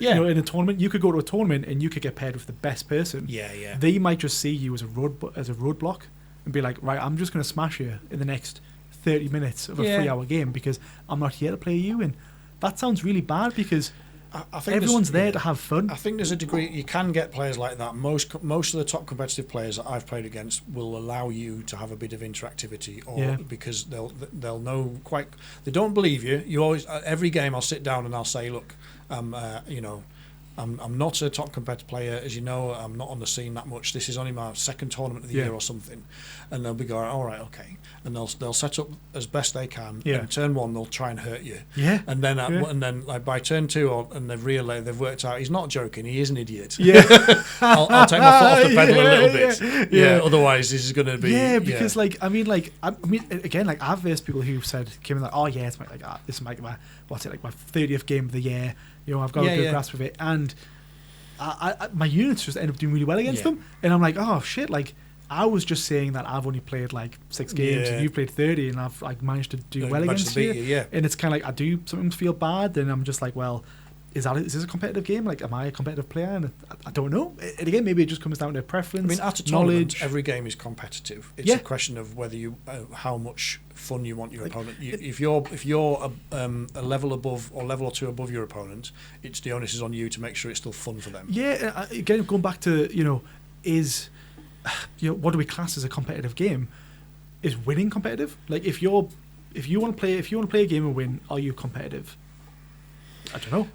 You know, in a tournament, you could go to a tournament and you could get paired with the best person. They might just see you as a roadblock and be like, right, I'm just going to smash you in the next 30 minutes of a 3-hour game because I'm not here to play you. And that sounds really bad because I think everyone's there to have fun. I think there's a degree you can get players like that. Most of the top competitive players that I've played against will allow you to have a bit of interactivity, or because they'll know quite. They don't believe you. You always every game I'll sit down and I'll say, look, I'm not a top competitive player, as you know. I'm not on the scene that much. This is only my second tournament of the year or something, and they'll be going, all right, okay, and they'll set up as best they can. And turn one, they'll try and hurt you. And then like by turn two, and they've worked out he's not joking. He is an idiot. I'll take my foot off the pedal a little bit. Otherwise, this is going to be because I mean again, like I've versed people who came in like, oh yeah, it's my this is my my 30th game of the year. You know, I've got a good grasp of it, and my units just end up doing really well against them. And I'm like, oh shit! Like I was just saying that I've only played like 6 games, and you've played 30, and I've like managed to do well against you. And it's kind of like I do sometimes feel bad, and I'm just like, well, is this a competitive game? Like, am I a competitive player? And I don't know. And again, maybe it just comes down to preference. I mean, at a tournament, every game is competitive. It's a question of whether you, how much fun you want your opponent. If you're a level above or level or two above your opponent, it's the onus is on you to make sure it's still fun for them. Yeah. Again, going back to what do we class as a competitive game? Is winning competitive? Like, if you want to play a game and win, are you competitive? I don't know.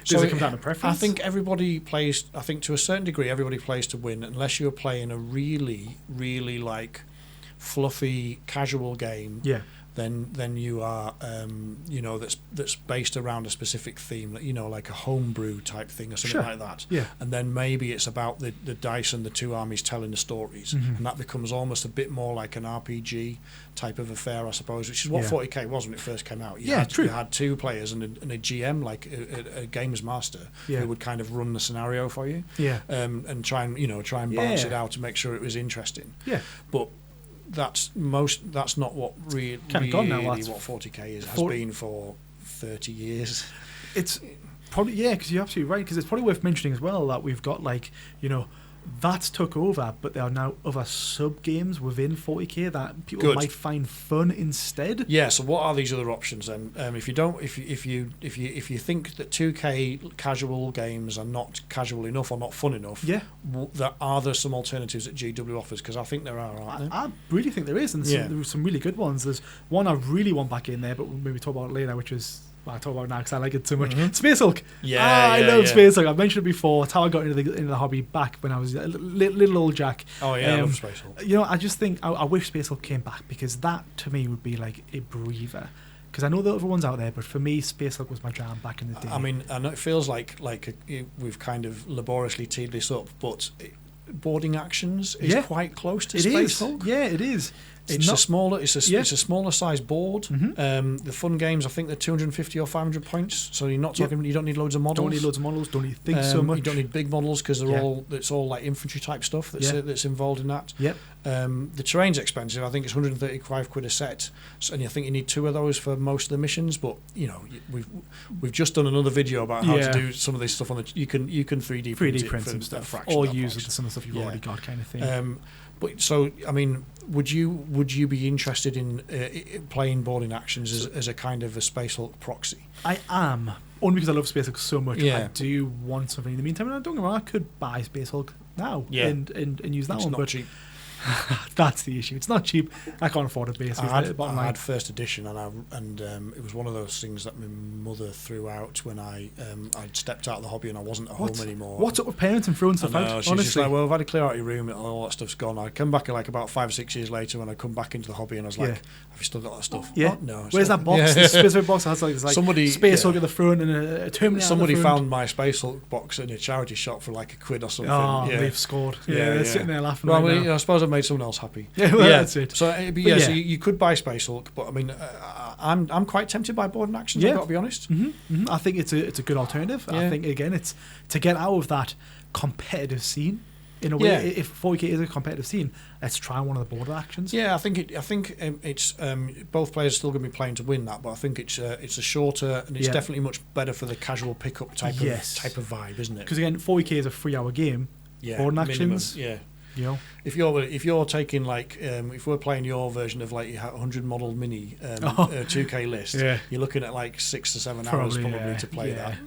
Does it come down to preference? I think everybody plays. I think to a certain degree, everybody plays to win, unless you're playing a really, really like fluffy, casual game. then you are that's based around a specific theme, like a homebrew type thing or something like that. Yeah. And then maybe it's about the dice and the two armies telling the stories, and that becomes almost a bit more like an RPG type of affair, I suppose, which is what 40k was when it first came out. You had two players and a GM, like a games master, who would kind of run the scenario for you, and try and balance it out to make sure it was interesting. Yeah, but that's not what really what 40k is, has been for 30 years. It's probably, because you're absolutely right, because it's probably worth mentioning as well that we've got that's took over, but there are now other sub games within 40k that people might find fun instead. Yeah. So what are these other options then? If you think that 2K casual games are not casual enough or not fun enough, are there some alternatives that GW offers? Because I think there are, aren't there? I really think there is, and there are some really good ones. There's one I really want back in there, but we'll maybe talk about it later, which is. Well, I talk about it now because I like it so much. Space Hulk. I love Space Hulk. I've mentioned it before. It's how I got into the hobby back when I was a little old Jack. Oh yeah, I love Space Hulk. I just think I wish Space Hulk came back, because that to me would be like a breather. Because I know the other ones out there, but for me, Space Hulk was my jam back in the day. I mean, I know it feels like we've kind of laboriously teed this up, but boarding actions is quite close to Space Hulk. Yeah, it is. It's a smaller size board. The fun games, I think they're 250 or 500 points. So you're not talking. You don't need loads of models. Don't need loads of models. Don't need things so much. You don't need big models because it's all like infantry type stuff that's involved in that. Yep. The terrain's expensive. I think it's 135 quid a set, and I think you need 2 of those for most of the missions. But we've just done another video about how to do some of this stuff on the. You can 3D print some stuff, or use some of the stuff you've already got, kind of thing. But so, I mean, would you be interested in playing boarding actions as a kind of a Space Hulk proxy? I am, only because I love Space Hulk so much. I do want something in the meantime, and don't get me wrong, I could buy Space Hulk now and use that one. Not cheap. That's the issue. It's not cheap. I can't afford it. Basically, I had first edition, and it was one of those things that my mother threw out when I'd stepped out of the hobby and I wasn't at home anymore. What's up with parents and throwing stuff out? She's just like, well, I've had to clear out your room and all that stuff's gone. I come back like about 5 or 6 years later when I come back into the hobby and I was like, have you still got that stuff? Yeah. Oh, no. Where's that box? The specific box that has like somebody, Space Hulk at the front and a Terminator. Somebody found my Space Hulk box in a charity shop for like £1 or something. Oh, they've scored. They're sitting there laughing. Well, I suppose I've made someone else happy. That's it. So so you could buy Space Hulk, but I mean, I'm quite tempted by boarding actions. I've got to be honest. I think it's a good alternative. I think again, it's to get out of that competitive scene. In a way, if 40k is a competitive scene, let's try one of the border actions. Yeah, I think it's both players are still going to be playing to win that, but I think it's a shorter and it's definitely much better for the casual pickup type of vibe, isn't it? Because again, 40k is a 3-hour game. Border actions, if you're taking like if we're playing your version of like your 100 model mini 2k list, you're looking at like 6 or 7 hours probably to play that.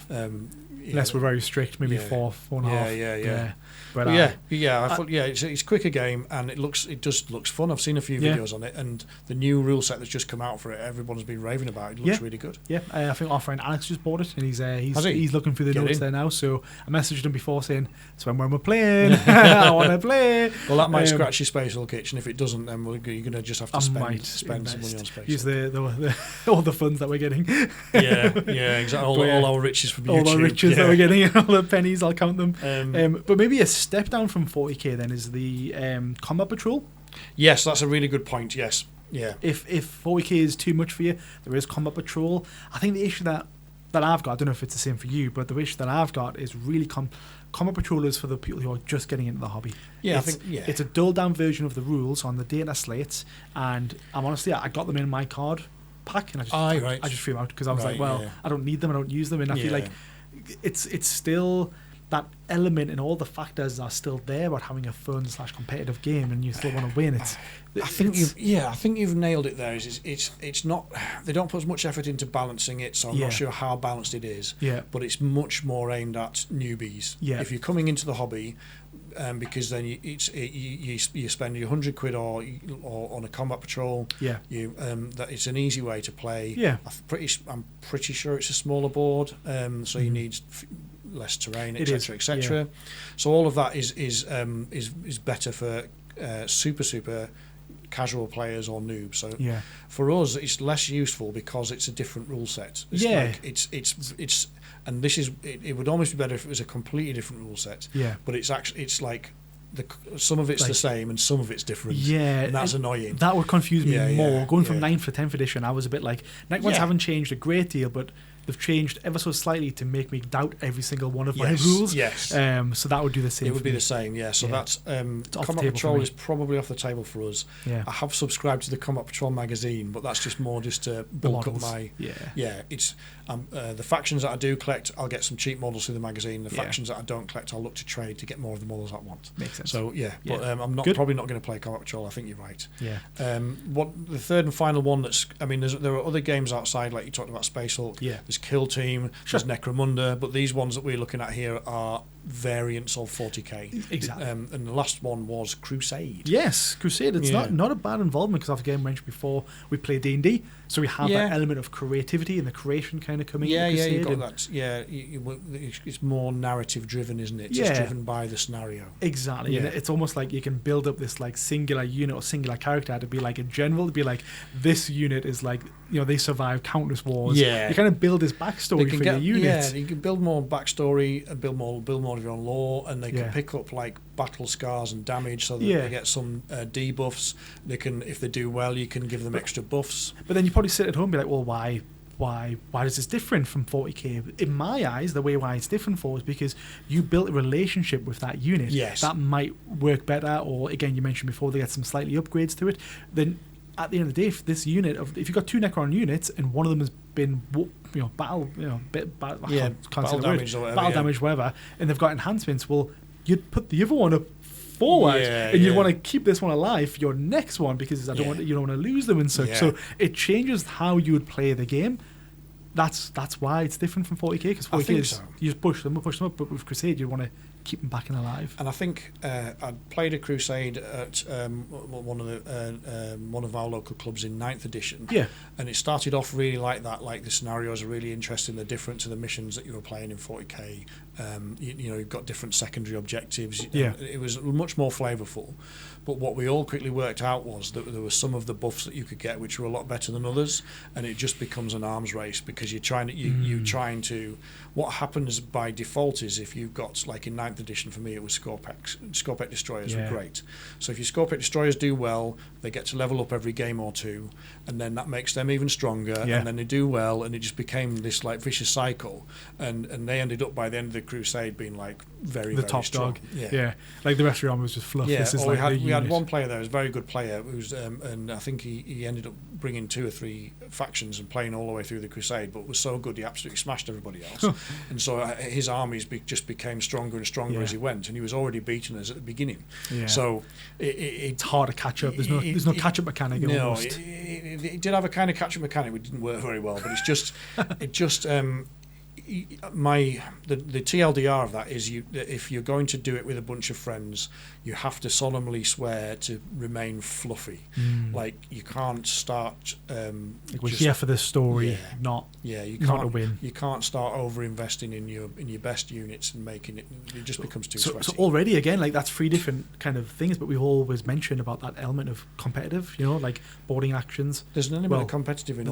Unless we're very strict, maybe 4.5. Yeah. But it's a quicker game and it just looks fun. I've seen a few videos on it, and the new rule set that's just come out for it, everyone's been raving about it. It looks really good. Yeah, I think our friend Alex just bought it, and he's looking through the notes there now. So I messaged him before saying, "So when we're playing, I want to play." Well, that might scratch your Space Hulk itch, and if it doesn't, then you're going to just have to spend some money on Space. Use all the funds that we're getting. Exactly. All our riches from YouTube. All our riches that we're getting, all the pennies, I'll count them. But maybe a step down from 40k then is the combat patrol. Yes, that's a really good point. Yes, If 40k is too much for you, there is combat patrol. I think the issue that I've got, I don't know if it's the same for you, but the issue that I've got is really combat patrol is for the people who are just getting into the hobby. It's a dulled down version of the rules on the data slates, and I got them in my card pack, and I just threw them out because I was I don't need them, I don't use them, and I feel like it's still that element and all the factors are still there about having a fun / competitive game, and you still want to win. I think you've nailed it there. It's not, they don't put as much effort into balancing it, so I'm not sure how balanced it is. But it's much more aimed at newbies. If you're coming into the hobby, because then you spend your £100 or on a combat patrol. That it's an easy way to play. I'm pretty sure it's a smaller board, so you need less terrain, etc., etc. So all of that is better for super casual players or noobs. So for us, it's less useful because it's a different rule set. It's it's and this is it would almost be better if it was a completely different rule set. Yeah. But it's like some of it's the same and some of it's different. Yeah, and that's annoying. That would confuse me more. Going from 9th to 10th edition, I was a bit like, night ones haven't changed a great deal, but they've changed ever so slightly to make me doubt every single one of my rules. Yes. So that would do the same. It would be the same. Yeah. So that's Combat Patrol is probably off the table for us. Yeah. I have subscribed to the Combat Patrol magazine, but that's just more just to bulk up my. Yeah. It's the factions that I do collect, I'll get some cheap models through the magazine. The factions that I don't collect, I'll look to trade to get more of the models I want. Makes sense. So but I'm probably not going to play Combat Patrol. I think you're right. Yeah. What the third and final one there are other games outside, like you talked about Space Hulk. Yeah. There's Kill Team, there's Necromunda, but these ones that we're looking at here are variants of 40k. Exactly. And the last one was Crusade. Yes, Crusade. It's not a bad involvement because, after game mentioned before, we play D&D, so we have that element of creativity and the creation kind of coming. You've got that. Yeah, it's more narrative driven, isn't it? It's just driven by the scenario. Exactly. And it's almost like you can build up this like singular unit or singular character to be like a general, to be like, this unit is like, they survived countless wars. Yeah. You kind of build this backstory for your unit. Yeah, you can build more backstory and build more of your own lore, and they can pick up like battle scars and damage, so that they get some debuffs. They can, if they do well, you can give them extra buffs. But then you probably sit at home and be like, well, why is this different from 40k? In my eyes, the way why it's different for is because you built a relationship with that unit. Yes. That might work better, or again, you mentioned before, they get some slightly upgrades to it. Then at the end of the day, if this unit if you've got 2 Necron units and one of them has been battle damage, whatever, and they've got enhancements, well, you'd put the other one up forward, and you'd want to keep this one alive for your next one, because you don't want to lose them and such. Yeah. So it changes how you would play the game. That's why it's different from 40k, because 40k is you just push them up, but with Crusade you want to keep them back and alive. And I think I played a Crusade at one of our local clubs in 9th edition. Yeah. And it started off really like that. Like, the scenarios are really interesting. They're different to the missions that you were playing in 40k. You've got different secondary objectives. Yeah. It was much more flavourful. But what we all quickly worked out was that there were some of the buffs that you could get which were a lot better than others, and it just becomes an arms race, because you're trying to. What happens by default is, if you've got, like in 9th edition, for me it was Scorpec Destroyers were great. So if your Scorpec Destroyers do well, they get to level up every game or two, and then that makes them even stronger, and then they do well, and it just became this like vicious cycle, and they ended up by the end of the Crusade being like very top strong. Dog. Yeah, like the rest of your army was just fluff. This is we had one player there, who was a very good player, who's and I think he ended up bringing 2 or 3 factions and playing all the way through the Crusade, but was so good he absolutely smashed everybody else. And so his armies just became stronger and stronger as he went, and he was already beating us at the beginning. Yeah. So it's hard to catch up. There's no catch up mechanic. No, it did have a kind of catch up mechanic, which didn't work very well. But the TLDR of that is, if you're going to do it with a bunch of friends, you have to solemnly swear to remain fluffy. Like, you can't start we're here for the story, not to win. You can't start over investing in your best units and making it just becomes too sweaty. So already, again, like, that's 3 different kind of things, but we always mentioned about that element of competitive, like boarding actions. There's an element of competitive in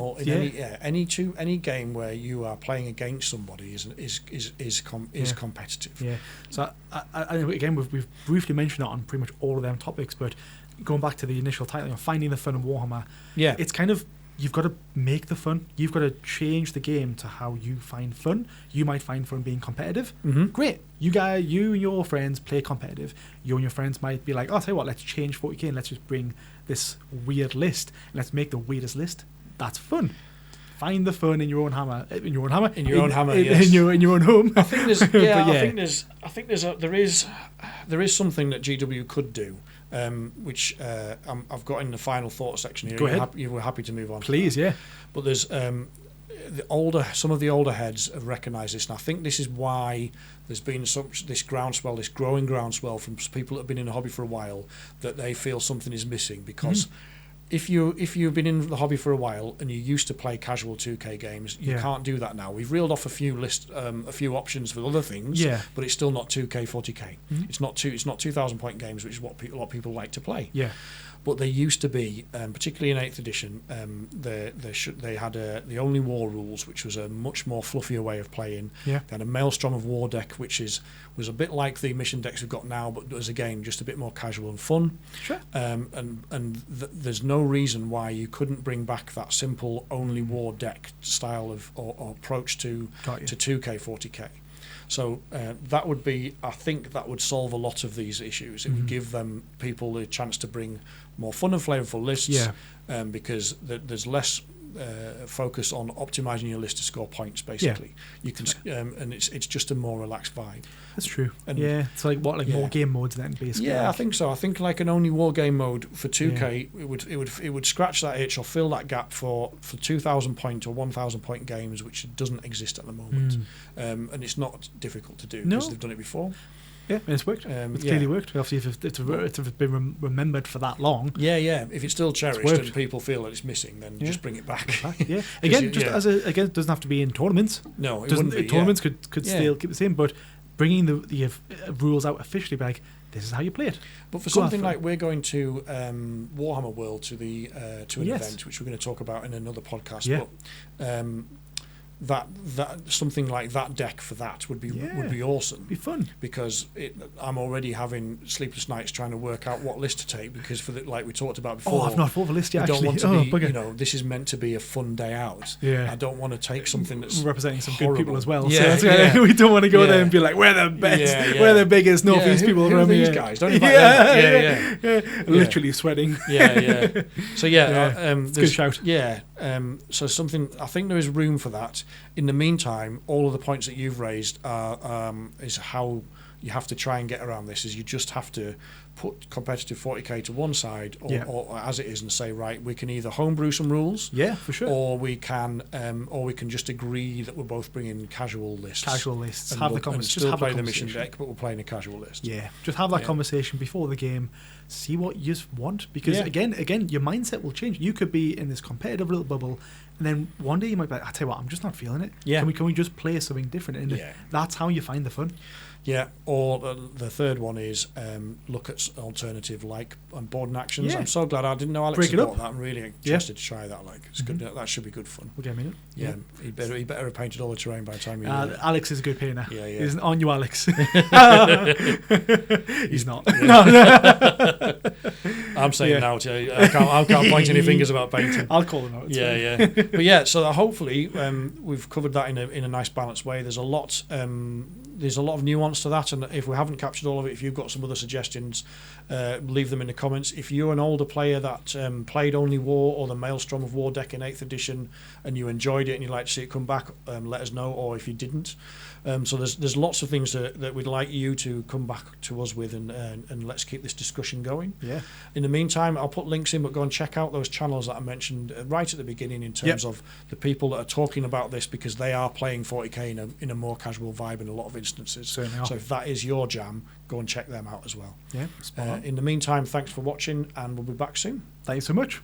any game where you are playing against somebody is competitive. Yeah. So again, we've briefly mentioned that on pretty much all of them topics, but going back to the initial title, finding the fun in Warhammer. Yeah. It's kind of, you've got to make the fun. You've got to change the game to how you find fun. You might find fun being competitive. Mm-hmm. Great. You and your friends play competitive. You and your friends might be like, oh, I'll tell you what, let's change 40k and let's just bring this weird list. And let's make the weirdest list. That's fun. Find the fun in your own hammer. In your own hammer. In your own hammer. Yes. In your own home. I think there's. there is something that GW could do, which I've got in the final thought section here. Go ahead. You were happy to move on. Please, yeah. But there's some of the older heads have recognised this, and I think this is why there's been this growing groundswell from people that have been in the hobby for a while, that they feel something is missing, because. if you've been in the hobby for a while and you used to play casual 2K games, you can't do that now. We've reeled off a few options for other things, but it's still not 2K 40K. It's not 2,000 point games, which is what a lot of people like to play. Yeah. But they used to be, particularly in 8th edition, they had the Only War rules, which was a much more fluffier way of playing. Yeah. They had a Maelstrom of War deck, which was a bit like the mission decks we've got now, but was again just a bit more casual and fun. Sure. There's no reason why you couldn't bring back that simple Only War deck style of or approach to 2K 40K. So that would be, I think that would solve a lot of these issues. It would give people the chance to bring more fun and flavourful lists, because there's less focus on optimising your list to score points. Basically, you can, and it's just a more relaxed vibe. That's true. And it's like more game modes then, basically. Yeah, I think so. I think like an Only War game mode for 2K, it would scratch that itch or fill that gap for 2,000 point or 1,000 point games, which doesn't exist at the moment, and it's not difficult to do because they've done it before. Yeah, and it's worked. It's clearly worked. Obviously, if it's been remembered for that long. Yeah. If it's still cherished and people feel that it's missing, then just bring it back. Yeah. Again, it doesn't have to be in tournaments. No, it wouldn't be. Tournaments could still keep the same, but bringing the rules out officially, like this is how you play it. But for something like we're going to Warhammer World to an event, which we're going to talk about in another podcast. Yeah. But that something like that deck for that would be awesome. Be fun because I'm already having sleepless nights trying to work out what list to take because like we talked about before. I've not thought of a list yet. I don't want to be. This is meant to be a fun day out. Yeah. I don't want to take something that's representing some horrible. good people as well. Yeah. So we don't want to go there and be like, we're the best, we're the biggest Northeast people who from these here. Guys, don't invite them. Literally sweating. Yeah. So it's a good shout. Yeah. So something I think there is room for that. In the meantime, all of the points that you've raised is how you have to try and get around this. Is you just have to put competitive 40k to one side, or as it is, and say, right, we can either homebrew some rules, for sure, or we can just agree that we're both bringing casual lists, and have the conversation, and still play the mission deck, but we're playing a casual list. Just have that conversation before the game. See what you want, because again, your mindset will change. You could be in this competitive little bubble, and then one day you might be like, I tell you what, I'm just not feeling it. Can we just play something different? And that's how you find the fun. Yeah, or the third one is look at alternative like board and actions. I'm so glad I didn't know Alex had bought that. I'm really interested to try that. Like, it's good. That should be good fun. Would you mean it? Yeah, he better have painted all the terrain by the time. Alex is a good painter. Yeah. He's on you, Alex. He's not. I'm saying now. I can't point any fingers about painting. I'll call him out. Yeah. But so hopefully we've covered that in a nice balanced way. There's a lot. There's a lot of nuance to that, and if we haven't captured all of it, if you've got some other suggestions, leave them in the comments. If you're an older player that played Only War or the Maelstrom of War deck in 8th edition and you enjoyed it and you'd like to see it come back, let us know, or if you didn't. So there's lots of things that we'd like you to come back to us with, and let's keep this discussion going. Yeah. In the meantime, I'll put links in, but go and check out those channels that I mentioned right at the beginning in terms of the people that are talking about this, because they are playing 40k in a more casual vibe in a lot of instances. So if that is your jam, go and check them out as well. Yeah. In the meantime, thanks for watching, and we'll be back soon. Thanks so much.